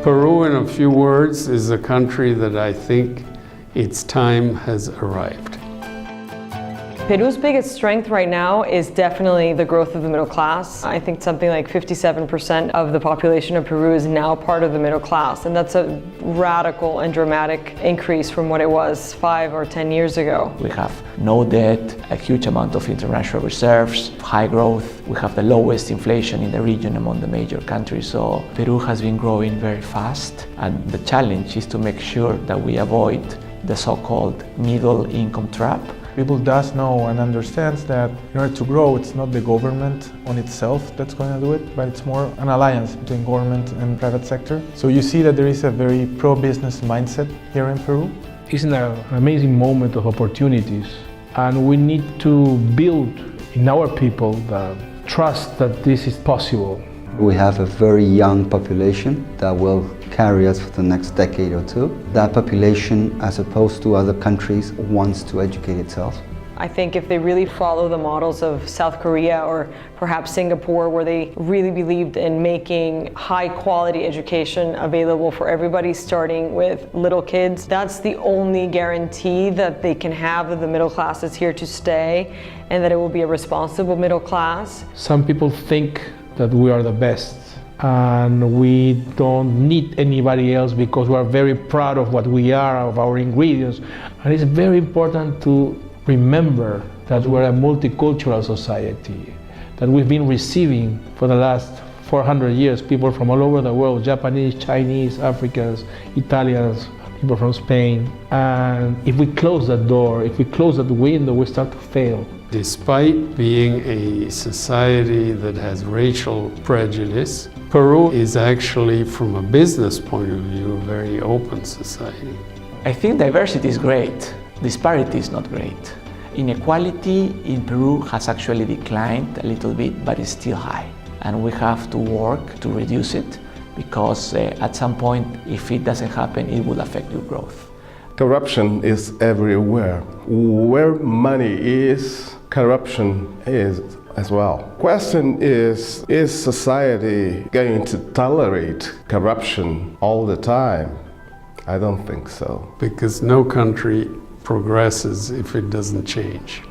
Peru, in a few words, is a country that I think its time has arrived. Peru's biggest strength right now is definitely the growth of the middle class. I think something like 57% of the population of Peru is now part of the middle class, and that's a radical and dramatic increase from what it was 5 or 10 years ago. We have no debt, a huge amount of international reserves, high growth. We have the lowest inflation in the region among the major countries. So Peru has been growing very fast, and the challenge is to make sure that we avoid the so-called middle income trap. People does know and understands that in order to grow, it's not the government on itself that's going to do it, but it's more an alliance between government and private sector. So you see that there is a very pro-business mindset here in Peru. It's an amazing moment of opportunities, and we need to build in our people the trust that this is possible. We have a very young population that will carry us for the next decade or two. That population, as opposed to other countries, wants to educate itself. I think if they really follow the models of South Korea or perhaps Singapore, where they really believed in making high quality education available for everybody, starting with little kids, that's the only guarantee that they can have that the middle class is here to stay and that it will be a responsible middle class. Some people think that we are the best and we don't need anybody else because we are very proud of what we are, of our ingredients. And it's very important to remember that we're a multicultural society, that we've been receiving for the last 400 years people from all over the world, Japanese, Chinese, Africans, Italians, people from Spain. And if we close that door, if we close that window, we start to fail. Despite being a society that has racial prejudice, Peru is actually, from a business point of view, a very open society. I think diversity is great. Disparity is not great. Inequality in Peru has actually declined a little bit, but it's still high. And we have to work to reduce it because at some point, if it doesn't happen, it will affect your growth. Corruption is everywhere. Where money is, corruption is as well. Question is society going to tolerate corruption all the time? I don't think so. Because no country progresses if it doesn't change.